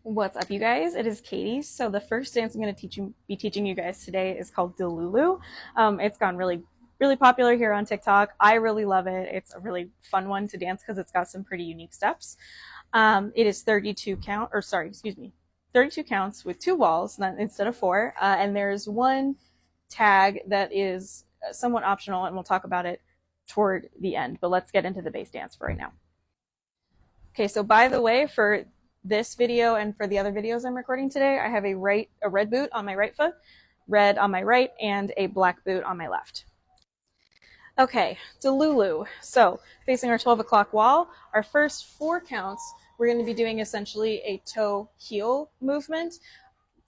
What's up, you guys? It is Katie. So the first dance I'm going to be teaching you guys today is called Delulu. It's gone really popular here on TikTok. I really love it. It's a really fun one to dance because it's got some pretty unique steps. It is 32 counts with 2 walls instead of 4. And there's one tag that is somewhat optional, and we'll talk about it toward the end. But let's get into the bass dance for right now. Okay, so by the way, for this video and for the other videos I'm recording today, I have a red boot on my right foot, red on my right, and a black boot on my left. Okay, Delulu. So facing our 12 o'clock wall, our first 4 counts, we're going to be doing essentially a toe heel movement.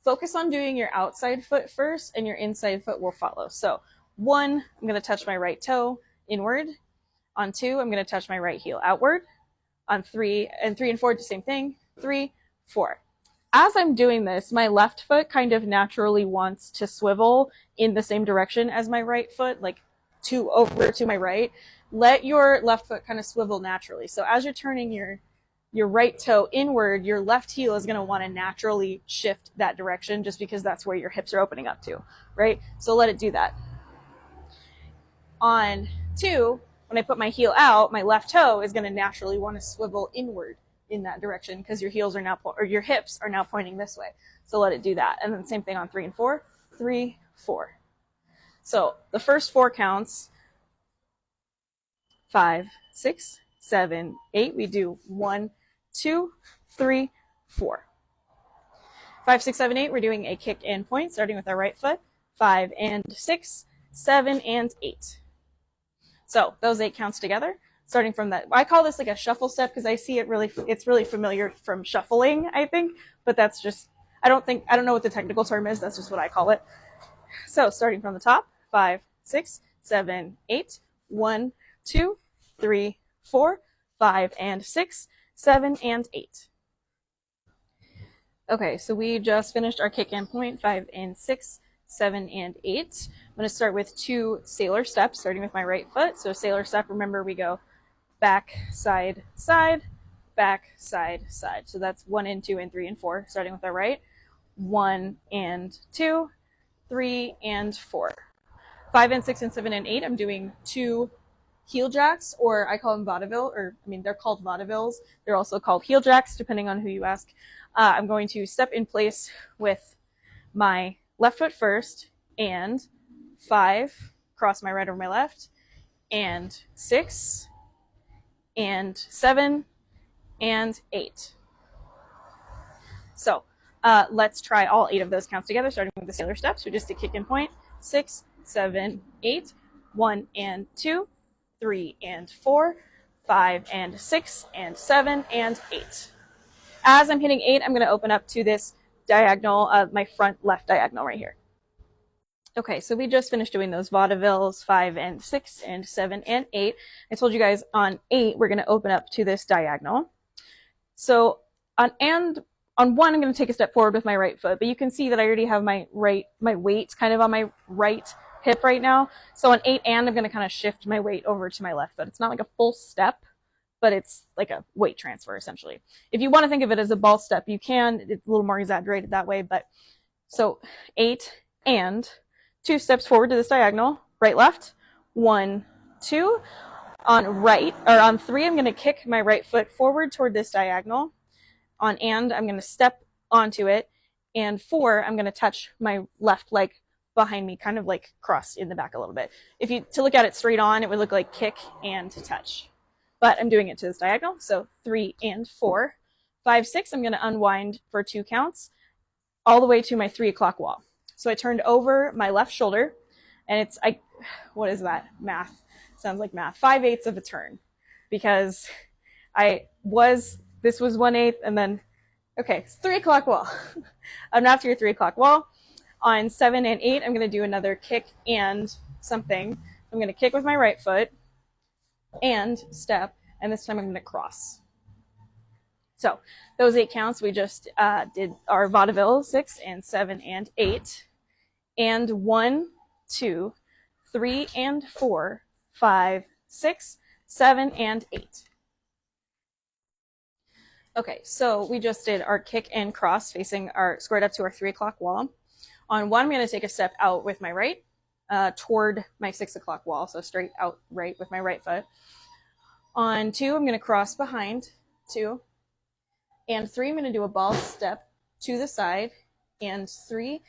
Focus on doing your outside foot first, and your inside foot will follow. So 1, I'm going to touch my right toe inward. On 2, I'm going to touch my right heel outward. On 3 and 4, the same thing. 3, 4. As I'm doing this, my left foot kind of naturally wants to swivel in the same direction as my right foot, like over to my right. Let your left foot kind of swivel naturally. So as you're turning your right toe inward, your left heel is going to want to naturally shift that direction just because that's where your hips are opening up to, right? So let it do that. On 2, when I put my heel out, my left toe is going to naturally want to swivel inward in that direction because your your hips are now pointing this way. So let it do that. And then same thing on 3 and 4, 3, 4. So the first 4 counts, 5, 6, 7, 8. We do 1, 2, 3, 4. 5, 6, 7, 8. We're doing a kick and point, starting with our right foot. 5 and 6, 7 and 8. So those 8 counts together, starting from that. I call this like a shuffle step because I see it's really familiar from shuffling, I think, but that's just, I don't know what the technical term is. That's just what I call it. So starting from the top, 5, 6, 7, 8, 1, 2, 3, 4, 5 and 6, 7 and 8. Okay, so we just finished our kick and point, 5 and 6, 7 and 8. I'm going to start with 2 sailor steps, starting with my right foot. So sailor step, remember we go back, side, side, back, side, side. So that's 1 and 2 and 3 and 4, starting with our right. 1 and 2, 3 and 4. 5 and 6 and 7 and 8, I'm doing 2 heel jacks, or I call them vaudeville, they're called vaudevilles. They're also called heel jacks, depending on who you ask. I'm going to step in place with my left foot first, and 5, cross my right over my left, and 6, and 7, and 8. So let's try all 8 of those counts together, starting with the sailor steps. We just did kick and point, 6, 7, 8, 1 and 2, 3 and 4, 5 and 6, and 7 and 8. As I'm hitting 8, I'm going to open up to this diagonal, my front left diagonal right here. Okay, so we just finished doing those vaudevilles, 5 and 6 and 7 and 8. I told you guys on 8, we're going to open up to this diagonal. So on 1, I'm going to take a step forward with my right foot, but you can see that I already have my weight kind of on my right hip right now. So on 8 I'm going to kind of shift my weight over to my left foot. It's not like a full step, but it's like a weight transfer essentially. If you want to think of it as a ball step, you can. It's a little more exaggerated that way, but so 8 and 2 steps forward to this diagonal, right, left, 1, 2. On 3, I'm going to kick my right foot forward toward this diagonal. On I'm going to step onto it. And 4, I'm going to touch my left leg behind me, kind of like crossed in the back a little bit. To look at it straight on, it would look like kick and touch. But I'm doing it to this diagonal, so 3 and 4. 5, 6, I'm going to unwind for 2 counts all the way to my 3 o'clock wall. So I turned over my left shoulder, and what is that? Math. Sounds like math. 5/8 of a turn, because this was 1/8, and then, okay, it's 3 o'clock wall. I'm after your 3 o'clock wall. On 7 and 8, I'm going to do another kick and something. I'm going to kick with my right foot and step, and this time I'm going to cross. So those 8 counts, we just did our vaudeville, 6 and 7 and 8. And 1, 2, 3 and 4, 5, 6, 7 and 8. Okay, so we just did our kick and cross facing our squared up to our 3 o'clock wall. On one, I'm going to take a step out with my right toward my 6 o'clock wall, so straight out right with my right foot. On two, I'm going to cross behind, two, and three, I'm going to do a ball step to the side, and three,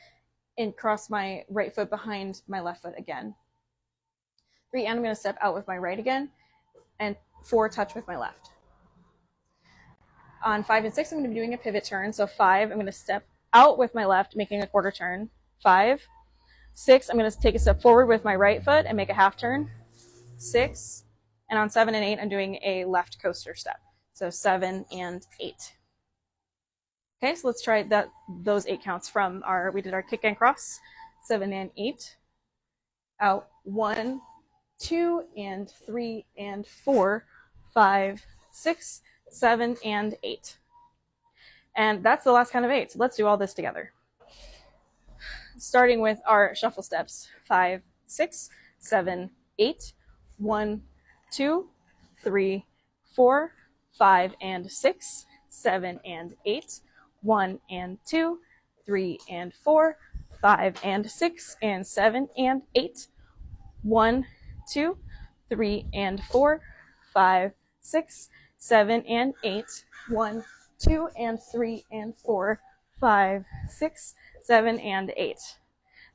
and cross my right foot behind my left foot again. Three, and I'm going to step out with my right again, and four, touch with my left. On 5 and 6, I'm going to be doing a pivot turn. So 5, I'm going to step out with my left, making a quarter turn. 5, 6, I'm going to take a step forward with my right foot and make a half turn. 6, and on 7 and 8, I'm doing a left coaster step. So 7 and 8. Okay, so let's try those 8 counts from we did our kick and cross. 7 and 8. Out 1, 2, and 3, and 4, 5, 6, 7, and 8. And that's the last count of 8. So let's do all this together. Starting with our shuffle steps. 5, 6, 7, 8. 1, 2, 3, 4, 5, and 6. 7 and 8. 1 and 2, 3 and 4, 5 and 6, and 7 and 8. 1, 2, 3 and 4, 5, 6, 7 and 8. 1, 2 and 3 and 4, 5, 6, 7 and 8.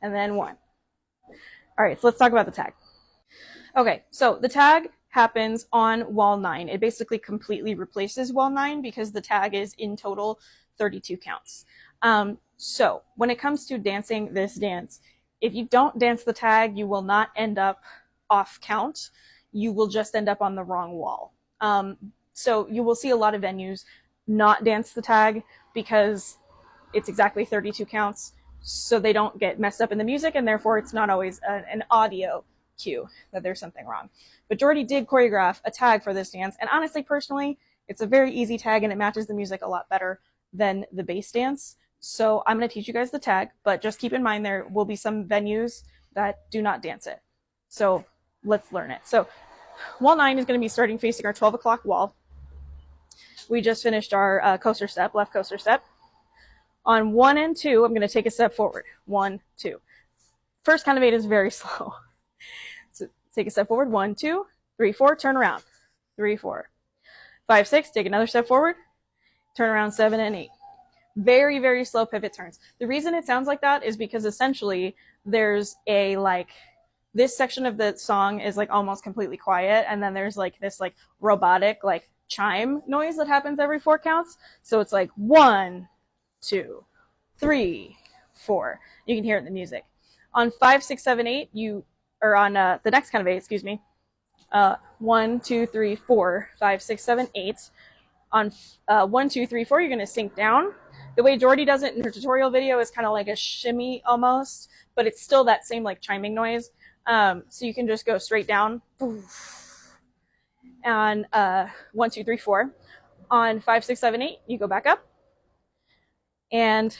And then 1. All right, so let's talk about the tag. Okay, so the tag happens on wall 9. It basically completely replaces wall 9 because the tag is in total 32 counts. So when it comes to dancing this dance, if you don't dance the tag, you will not end up off count. You will just end up on the wrong wall. So you will see a lot of venues not dance the tag because it's exactly 32 counts, so they don't get messed up in the music, and therefore it's not always an audio cue that there's something wrong. But Jordy did choreograph a tag for this dance, and honestly, personally, it's a very easy tag and it matches the music a lot better than the bass dance. So I'm going to teach you guys the tag, but just keep in mind there will be some venues that do not dance it. So let's learn it. So wall 9 is going to be starting facing our 12 o'clock wall. We just finished our coaster step, left coaster step. On 1 and 2, I'm going to take a step forward. 1, 2. First count of 8 is very slow. So take a step forward. 1, 2, 3, 4, turn around. 3, 4. 5, 6, take another step forward. Turn around. 7 and 8. Very, very slow pivot turns. The reason it sounds like that is because essentially there's this section of the song is almost completely quiet, and then there's this robotic chime noise that happens every 4 counts. So it's 1, 2, 3, 4. You can hear it in the music. On 5, 6, 7, 8, on the next count of 8, excuse me. 1, 2, 3, 4, 5, 6, 7, 8. On 1, 2, 3, 4, you're going to sink down. The way Jordy does it in her tutorial video is kind of like a shimmy almost, but it's still that same chiming noise. So you can just go straight down. And 1, 2, 3, 4. On 5, 6, 7, 8, you go back up and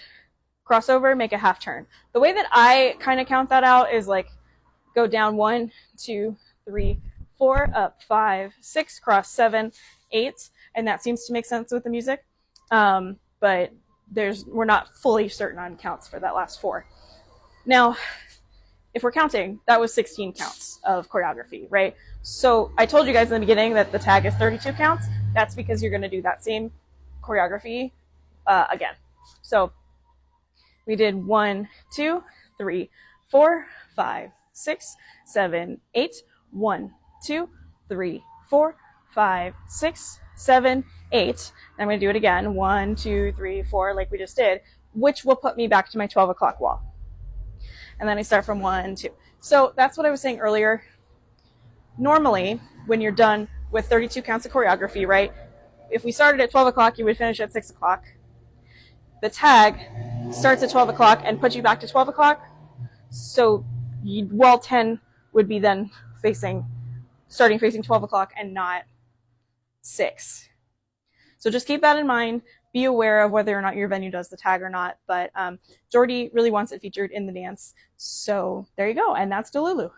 cross over, make a half turn. The way that I kind of count that out is go down 1, 2, 3, 4, up 5, 6, cross 7, 8, and that seems to make sense with the music. But we're not fully certain on counts for that last 4. Now, if we're counting, that was 16 counts of choreography, right? So I told you guys in the beginning that the tag is 32 counts. That's because you're going to do that same choreography again. So we did 1, 2, 3, 4, 5, 6, 7, 8. 1, 2, 3, 4, 5, 6, 7, 8. And I'm going to do it again. 1, 2, 3, 4, like we just did, which will put me back to my 12 o'clock wall. And then I start from 1, 2. So that's what I was saying earlier. Normally, when you're done with 32 counts of choreography, right? If we started at 12 o'clock, you would finish at 6 o'clock. The tag starts at 12 o'clock and puts you back to 12 o'clock. So wall 10 would be then starting facing 12 o'clock and not 6. So just keep that in mind. Be aware of whether or not your venue does the tag or not. But Jordy really wants it featured in the dance. So there you go. And that's Delulu.